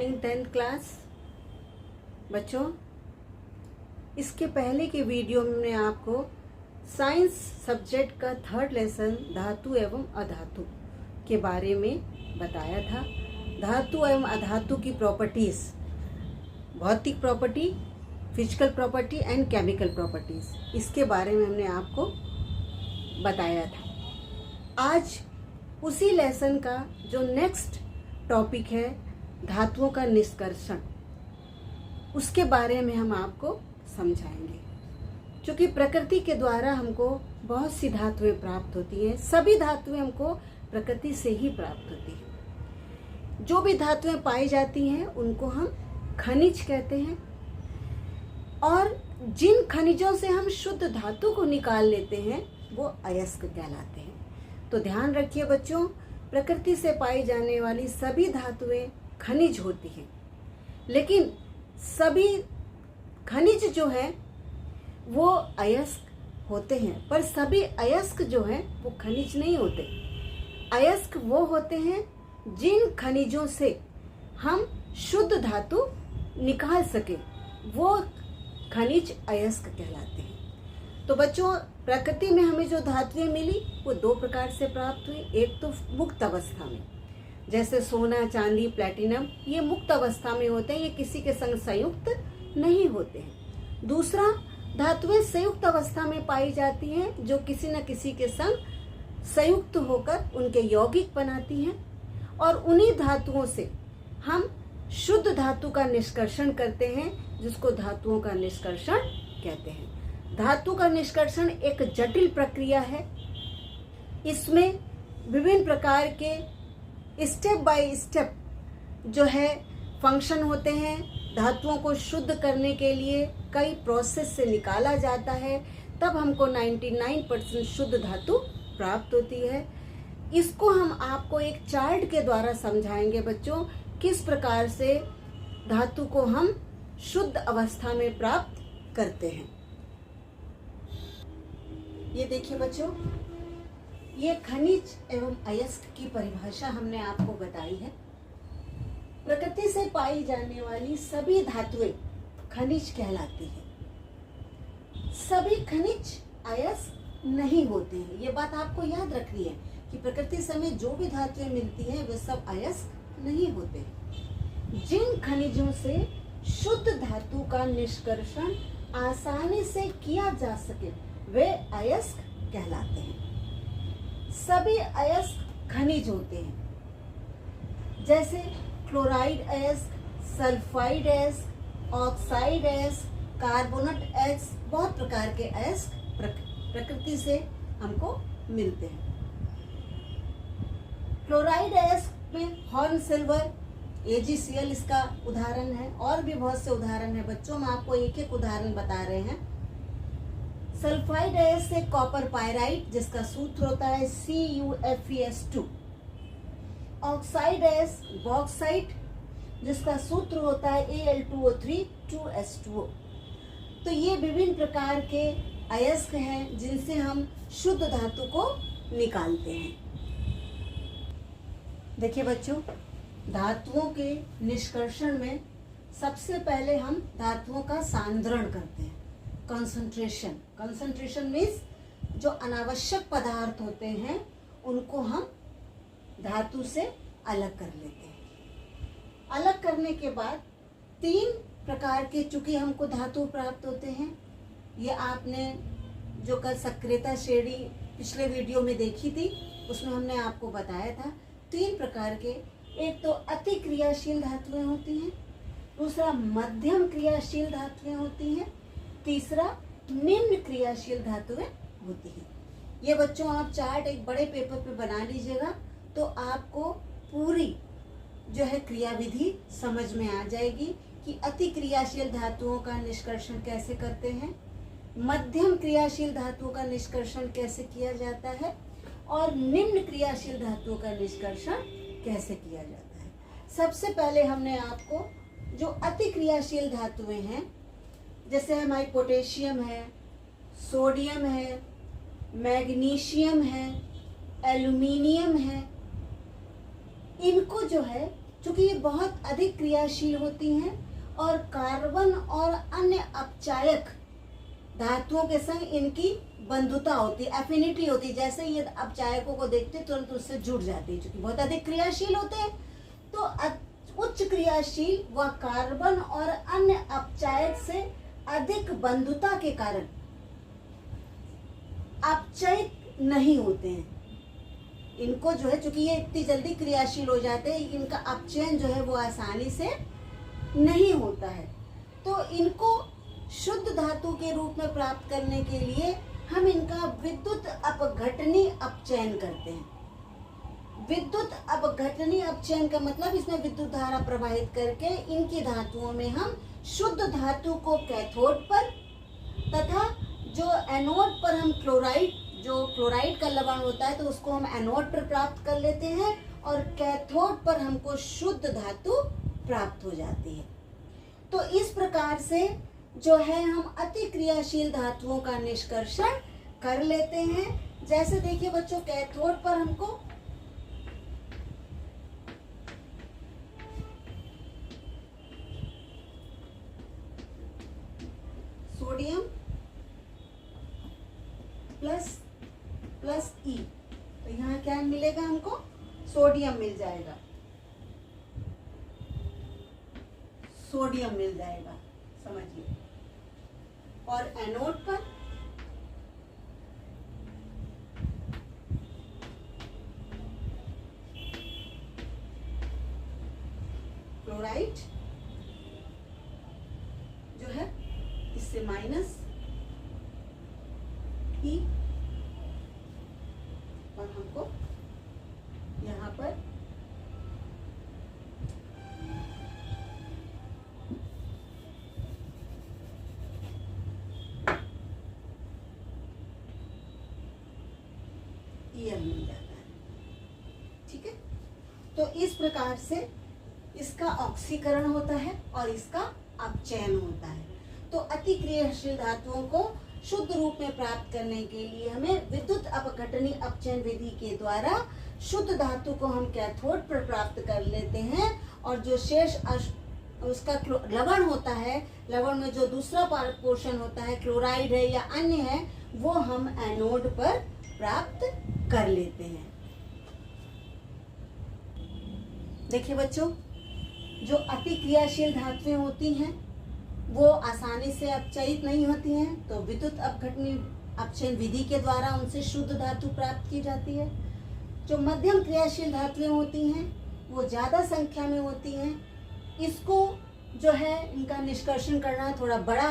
Morning 10th class बच्चों। इसके पहले के वीडियो में मैंने आपको साइंस सब्जेक्ट का 3rd लेसन धातु एवं अधातु के बारे में बताया था। धातु एवं अधातु की प्रॉपर्टीज, भौतिक property, physical property and chemical properties, इसके बारे में हमने आपको बताया था। आज उसी लेसन का जो नेक्स्ट टॉपिक है धातुओं का निष्कर्षण, उसके बारे में हम आपको समझाएंगे। क्योंकि प्रकृति के द्वारा हमको बहुत सी धातुएं प्राप्त होती हैं। सभी धातुएं हमको प्रकृति से ही प्राप्त होती हैं। जो भी धातुएं पाई जाती हैं उनको हम खनिज कहते हैं, और जिन खनिजों से हम शुद्ध धातु को निकाल लेते हैं वो अयस्क कहलाते हैं। तो ध्यान रखिए बच्चों, प्रकृति से पाई जाने वाली सभी धातुएं खनिज होती हैं, लेकिन सभी खनिज जो है वो अयस्क होते हैं, पर सभी अयस्क जो है वो खनिज नहीं होते। अयस्क वो होते हैं जिन खनिजों से हम शुद्ध धातु निकाल सके, वो खनिज अयस्क कहलाते हैं। तो बच्चों, प्रकृति में हमें जो धातुएं मिली वो 2 प्रकार से प्राप्त हुई। एक तो मुक्त अवस्था में, जैसे सोना, चांदी, प्लैटिनम, ये मुक्त अवस्था में होते हैं, ये किसी के संग संयुक्त नहीं होते हैं। दूसरा, धातुएं संयुक्त अवस्था में पाई जाती हैं, जो किसी न किसी के संग संयुक्त होकर उनके यौगिक बनाती हैं, और उन्हीं धातुओं से हम शुद्ध धातु का निष्कर्षण करते हैं, जिसको धातुओं का निष्कर्षण कहते हैं। धातु का निष्कर्षण एक जटिल प्रक्रिया है। इसमें विभिन्न प्रकार के स्टेप बाय स्टेप जो है फंक्शन होते हैं। धातुओं को शुद्ध करने के लिए कई प्रोसेस से निकाला जाता है, तब हमको 99% शुद्ध धातु प्राप्त होती है। इसको हम आपको एक चार्ट के द्वारा समझाएंगे बच्चों, किस प्रकार से धातु को हम शुद्ध अवस्था में प्राप्त करते हैं। ये देखिए बच्चों, ये खनिज एवं अयस्क की परिभाषा हमने आपको बताई है। प्रकृति से पाई जाने वाली सभी धातुएं खनिज कहलाती हैं। सभी खनिज अयस्क नहीं होते हैं। ये बात आपको याद रखनी है कि प्रकृति से हमें जो भी धातुएं मिलती हैं वे सब अयस्क नहीं होते हैं। जिन खनिजों से शुद्ध धातु का निष्कर्षण आसानी से किया जा सके वे अयस्क कहलाते हैं। सभी अयस्क खनिज होते हैं, जैसे क्लोराइड अयस्क, सल्फाइड अयस्क, ऑक्साइड अयस्क, कार्बोनेट अयस्क, बहुत प्रकार के अयस्क प्रकृति से हमको मिलते हैं। क्लोराइड अयस्क में हॉर्न सिल्वर, AgCl इसका उदाहरण है, और भी बहुत से उदाहरण है बच्चों। हम आपको एक एक उदाहरण बता रहे हैं। सल्फाइड अयस्क से कॉपर पायराइट, जिसका सूत्र होता है CuFeS2। ऑक्साइड अयस्क बॉक्साइट, जिसका सूत्र होता है Al2O3 2S2O। तो ये विभिन्न प्रकार के अयस्क हैं जिनसे हम शुद्ध धातु को निकालते हैं। देखिए बच्चों, धातुओं के निष्कर्षण में सबसे पहले हम धातुओं का सांद्रण करते हैं, कंसंट्रेशन। कंसंट्रेशन मीन्स जो अनावश्यक पदार्थ होते हैं उनको हम धातु से अलग कर लेते हैं। अलग करने के बाद 3 प्रकार के, चूंकि हमको धातु प्राप्त होते हैं, ये आपने जो कल सक्रियता श्रेणी पिछले वीडियो में देखी थी उसमें हमने आपको बताया था। 3 प्रकार के, एक तो अति क्रियाशील धातुएं होती हैं, दूसरा मध्यम क्रियाशील धातुएं होती हैं, तीसरा निम्न क्रियाशील धातुएं होती हैं। ये बच्चों आप चार्ट एक बड़े पेपर पे बना लीजिएगा, तो आपको पूरी जो है क्रियाविधि समझ में आ जाएगी कि अति क्रियाशील धातुओं का निष्कर्षण कैसे करते हैं, मध्यम क्रियाशील धातुओं का निष्कर्षण कैसे किया जाता है, और निम्न क्रियाशील धातुओं का निष्कर्षण कैसे किया जाता है। सबसे पहले हमने आपको जो अति क्रियाशील धातुएं हैं, जैसे हमारी पोटेशियम है, सोडियम है, मैग्नीशियम है, एल्यूमिनियम है, इनको जो है क्योंकि ये बहुत अधिक क्रियाशील होती हैं और कार्बन और अन्य अपचायक धातुओं के संग इनकी बंधुता होती है, एफिनिटी होती है। जैसे ये अपचायकों को देखते तुरंत उससे जुड़ जाते हैं, क्योंकि बहुत अधिक क्रियाशील होते हैं। तो उच्च क्रियाशील व कार्बन और अन्य अपचायक से अधिक बंधुता के कारण अपचयित नहीं होते हैं। इनको जो है, चूंकि ये इतनी जल्दी क्रियाशील हो जाते हैं, इनका अपचयन जो है वो आसानी से नहीं होता है। तो इनको शुद्ध धातु के रूप में प्राप्त करने के लिए हम इनका विद्युत अपघटनी अपचयन करते हैं। विद्युत अपघटनी अपचयन का मतलब इसमें विद्युत धारा प्रवाहित करके इनकी धातुओं में हम शुद्ध धातु को कैथोड पर तथा जो एनोड पर हम जो क्लोराइड का लवण होता है तो उसको हम एनोड पर प्राप्त कर लेते हैं और कैथोड पर हमको शुद्ध धातु प्राप्त हो जाती है। तो इस प्रकार से जो है हम अति क्रियाशील धातुओं का निष्कर्षण कर लेते हैं। जैसे देखिए बच्चों, कैथोड पर हमको सोडियम प्लस ई, तो यहाँ क्या मिलेगा हमको? सोडियम मिल जाएगा, सोडियम मिल जाएगा, समझिए। और एनोड पर क्लोराइड जो है इससे माइनस ई, और हमको यहाँ पर ईएम मिल जाता है। ठीक है, तो इस प्रकार से इसका ऑक्सीकरण होता है और इसका अपचयन होता है। तो अति क्रियाशील धातुओं को शुद्ध रूप में प्राप्त करने के लिए हमें विद्युत अपघटनी अपचयन विधि के द्वारा शुद्ध धातु को हम कैथोड पर प्राप्त कर लेते हैं, और जो शेष उसका लवण होता है, लवण में जो दूसरा पोर्शन होता है, क्लोराइड है या अन्य है, वो हम एनोड पर प्राप्त कर लेते हैं। देखिए बच्चों, जो अति क्रियाशील धातुएं होती हैं वो आसानी से अपचयित नहीं होती हैं, तो विद्युत अपघटनी अपचयन विधि के द्वारा उनसे शुद्ध धातु प्राप्त की जाती है। जो मध्यम क्रियाशील धातुएं होती हैं वो ज़्यादा संख्या में होती हैं। इसको जो है इनका निष्कर्षण करना थोड़ा बड़ा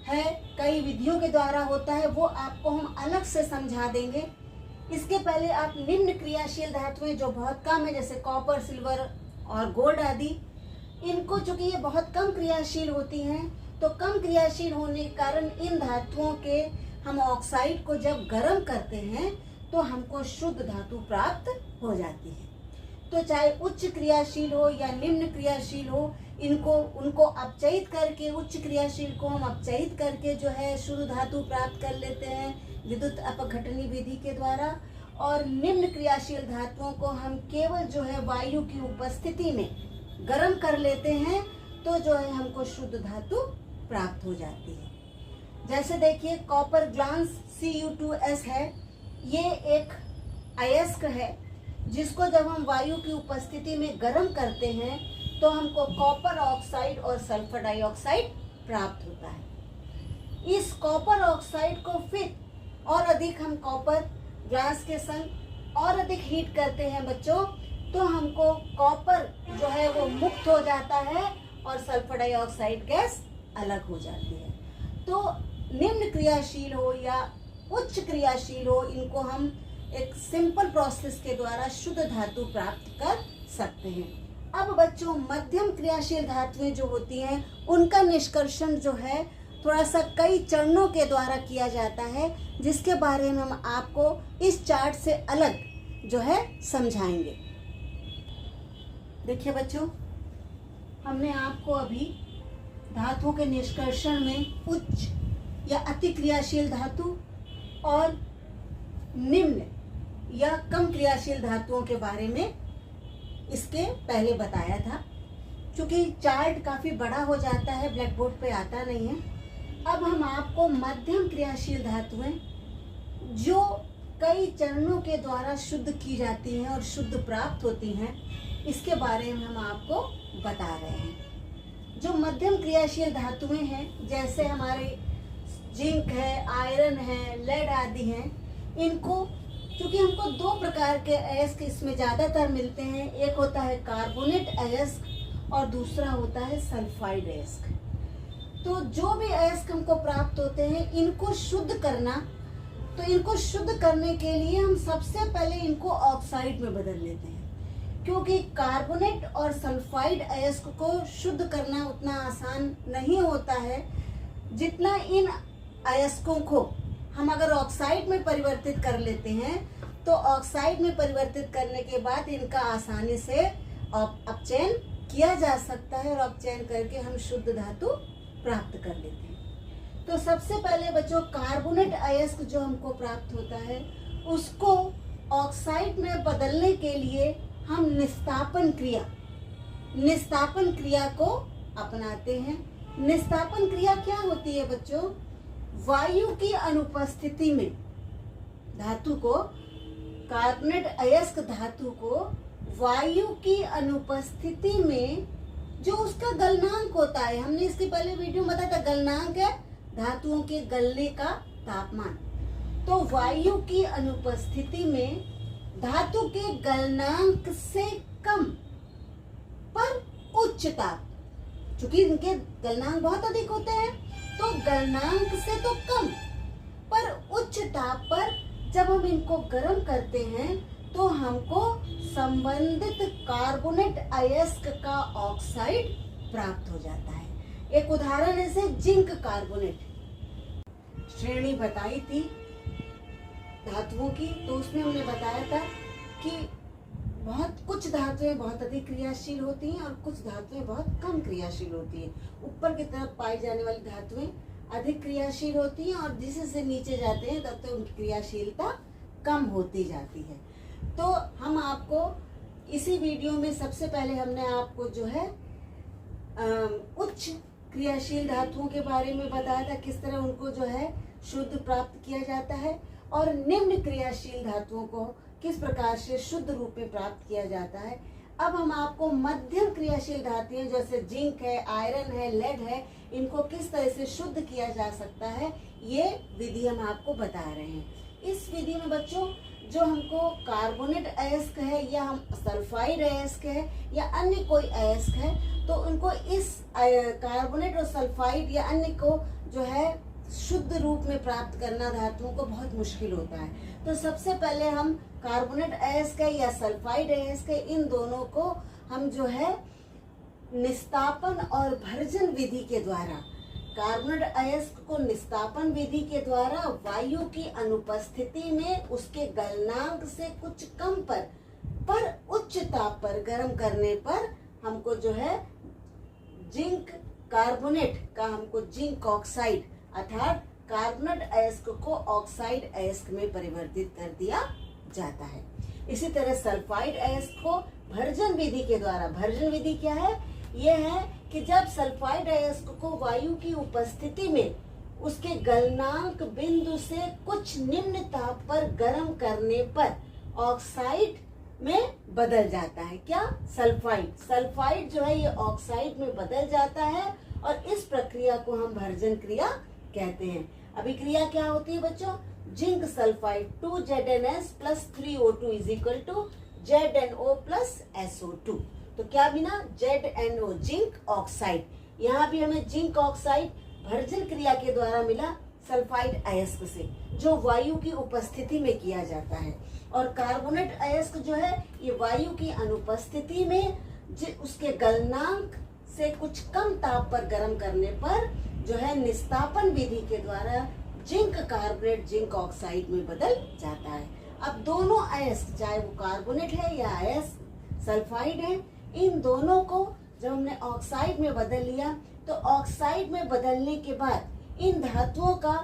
है, कई विधियों के द्वारा होता है, वो आपको हम अलग से समझा देंगे। इसके पहले आप निम्न क्रियाशील धातुएं जो बहुत कम है, जैसे कॉपर, सिल्वर और गोल्ड आदि, इनको चूंकि ये बहुत कम क्रियाशील होती हैं, तो कम क्रियाशील होने के कारण इन धातुओं के हम ऑक्साइड को जब गर्म करते हैं तो हमको शुद्ध धातु प्राप्त हो जाती है। तो चाहे उच्च क्रियाशील हो या निम्न क्रियाशील हो, उनको अपचयित करके, उच्च क्रियाशील को हम अपचयित करके जो है शुद्ध धातु प्राप्त कर लेते हैं विद्युत अपघटनी विधि के द्वारा, और निम्न क्रियाशील धातुओं को हम केवल जो है वायु की उपस्थिति में गर्म कर लेते हैं, तो जो है हमको शुद्ध धातु प्राप्त हो जाती है। जैसे देखिए कॉपर ग्लास Cu2S है, ये एक अयस्क है जिसको जब हम वायु की उपस्थिति में गर्म करते हैं तो हमको कॉपर ऑक्साइड और सल्फर डाइऑक्साइड प्राप्त होता है। इस कॉपर ऑक्साइड को फिर और अधिक हम कॉपर ग्लास के संग और अधिक हीट करते हैं बच्चों, तो हमको कॉपर जो है वो मुक्त हो जाता है और सल्फर डाइऑक्साइड गैस अलग हो जाती है। तो निम्न क्रियाशील हो या उच्च क्रियाशील हो, इनको हम एक सिंपल प्रोसेस के द्वारा शुद्ध धातु प्राप्त कर सकते हैं। अब बच्चों, मध्यम क्रियाशील धातुएं जो होती हैं उनका निष्कर्षण जो है थोड़ा सा कई चरणों के द्वारा किया जाता है, जिसके बारे में हम आपको इस चार्ट से अलग जो है समझाएंगे। देखिए बच्चों, हमने आपको अभी धातुओं के निष्कर्षण में उच्च या अति क्रियाशील धातु और निम्न या कम क्रियाशील धातुओं के बारे में इसके पहले बताया था। क्योंकि चार्ट काफ़ी बड़ा हो जाता है, ब्लैक बोर्ड पे आता नहीं है। अब हम आपको मध्यम क्रियाशील धातुएं जो कई चरणों के द्वारा शुद्ध की जाती हैं और शुद्ध प्राप्त होती हैं, इसके बारे में हम आपको बता रहे हैं। जो मध्यम क्रियाशील धातुएं हैं, जैसे हमारे जिंक है, आयरन है, लेड आदि हैं, इनको क्योंकि हमको दो प्रकार के अयस्क इसमें ज़्यादातर मिलते हैं। एक होता है कार्बोनेट अयस्क और दूसरा होता है सल्फाइड अयस्क। तो जो भी अयस्क हमको प्राप्त होते हैं, इनको शुद्ध करना, तो इनको शुद्ध करने के लिए हम सबसे पहले इनको ऑक्साइड में बदल लेते हैं। क्योंकि कार्बोनेट और सल्फाइड अयस्क को शुद्ध करना उतना आसान नहीं होता है जितना इन अयस्कों को हम अगर ऑक्साइड में परिवर्तित कर लेते हैं, तो ऑक्साइड में परिवर्तित करने के बाद इनका आसानी से अपचयन किया जा सकता है और अपचयन करके हम शुद्ध धातु प्राप्त कर लेते हैं। तो सबसे पहले बच्चों, कार्बोनेट अयस्क जो हमको प्राप्त होता है, उसको ऑक्साइड में बदलने के लिए हम निस्तापन क्रिया को अपनाते हैं। निस्तापन क्रिया क्या होती है बच्चों? वायु की अनुपस्थिति में धातु को, कार्बोनेट अयस्क धातु को वायु की अनुपस्थिति में जो उसका गलनांक होता है, हमने इसके पहले वीडियो में बताया था, गलनांक है धातुओं के गलने का तापमान। तो वायु की अनुपस्थिति में धातु के गलनांक से कम पर उच्च ताप, चूंकि इनके गलनांक बहुत अधिक होते हैं, तो गलनांक से तो कम पर उच्च ताप पर जब हम इनको गर्म करते हैं, तो हमको संबंधित कार्बोनेट अयस्क का ऑक्साइड प्राप्त हो जाता है। एक उदाहरण जैसे जिंक कार्बोनेट श्रेणी बताई थी धातुओं की, तो उसमें हमने बताया था कि बहुत कुछ धातुएं बहुत अधिक क्रियाशील होती हैं और कुछ धातुएं बहुत कम क्रियाशील होती हैं। ऊपर की तरफ पाई जाने वाली धातुएं अधिक क्रियाशील होती हैं और जिसे से नीचे जाते हैं तब तक उनकी क्रियाशीलता कम होती जाती है। तो हम आपको इसी वीडियो में सबसे पहले हमने आपको जो है उच्च क्रियाशील धातुओं के बारे में बताया था, किस तरह उनको जो है शुद्ध प्राप्त किया जाता है, और निम्न क्रियाशील धातुओं को किस प्रकार से शुद्ध रूप में प्राप्त किया जाता है। अब हम आपको मध्यम क्रियाशील धातुएं जैसे जिंक है, आयरन है, लेड है, इनको किस तरह से शुद्ध किया जा सकता है, ये विधि हम आपको बता रहे हैं। इस विधि में बच्चों जो हमको कार्बोनेट अयस्क है या हम सल्फाइड अयस्क है या अन्य कोई अयस्क है, तो उनको इस कार्बोनेट और सल्फाइड या अन्य को जो है शुद्ध रूप में प्राप्त करना धातुओं को बहुत मुश्किल होता है। तो सबसे पहले हम कार्बोनेट अयस्क है या सल्फाइड अयस्क है, इन दोनों को हम जो है निस्तापन और भर्जन विधि के द्वारा, कार्बोनेट अयस्क को निस्तापन विधि के द्वारा वायु की अनुपस्थिति में उसके गलनांक से कुछ कम पर उच्च ताप पर गर्म करने पर हमको जो है जिंक कार्बोनेट का, हमको जिंक ऑक्साइड अर्थात कार्बोनेट अयस्क को ऑक्साइड अयस्क में परिवर्तित कर दिया जाता है। इसी तरह सल्फाइड अयस्क को भर्जन विधि के द्वारा, भर्जन विधि क्या है? यह है कि जब सल्फाइड अयस्क को वायु की उपस्थिति में उसके गलनांक बिंदु से कुछ निम्न ताप पर गर्म करने पर ऑक्साइड में बदल जाता है। क्या? सल्फाइड जो है ये ऑक्साइड में बदल जाता है और इस प्रक्रिया को हम भर्जन क्रिया कहते हैं। अभी क्रिया क्या होती है बच्चों? Zinc sulphide 2ZnS + 3O2 = ZnO + SO2। तो क्या बिना ZnO जिंक ऑक्साइड, यहाँ भी हमें जिंक ऑक्साइड भर्जन क्रिया के द्वारा मिला सल्फाइड अयस्क से, जो वायु की उपस्थिति में किया जाता है। और कार्बोनेट अयस्क जो है ये वायु की अनुपस्थिति में उसके गलनांक से कुछ कम ताप पर गर्म करने पर जो है निस्तापन विधि के द्वारा जिंक कार्बोनेट जिंक ऑक्साइड में बदल जाता है। अब दोनों अयस्क, चाहे वो कार्बोनेट है या अयस्क सल्फाइड है, इन दोनों को जब हमने ऑक्साइड में बदल लिया, तो ऑक्साइड में बदलने के बाद इन धातुओं का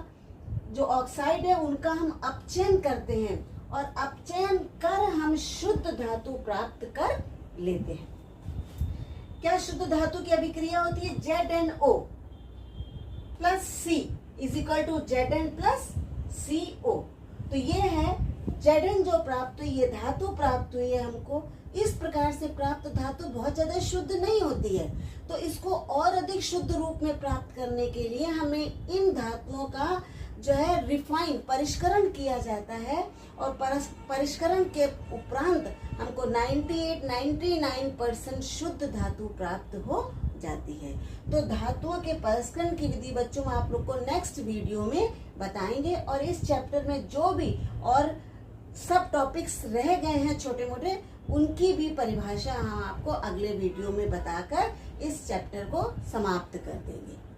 जो ऑक्साइड है उनका हम अपचयन करते हैं और अपचयन कर हम शुद्ध धातु प्राप्त कर लेते हैं। क्या शुद्ध धातु की अभिक्रिया होती है? ZnO plus C is equal to Zn plus CO। तो ये है Zn जो प्राप्त हुई, ये धातु प्राप्त हुई है हमको। इस प्रकार से प्राप्त धातु बहुत ज्यादा शुद्ध नहीं होती है, तो इसको और अधिक शुद्ध रूप में प्राप्त करने के लिए हमें इन धातुओं का जो है रिफाइन परिष्करण किया जाता है, और परिष्करण के उपरांत हमको 98-99% शुद्ध धातु प्राप्त हो जाती है। तो धातुओं के परिष्करण की विधि बच्चों आप लोग को नेक्स्ट वीडियो में बताएंगे, और इस चैप्टर में जो भी और सब टॉपिक्स रह गए हैं छोटे मोटे, उनकी भी परिभाषा हम आपको अगले वीडियो में बताकर इस चैप्टर को समाप्त कर देंगे।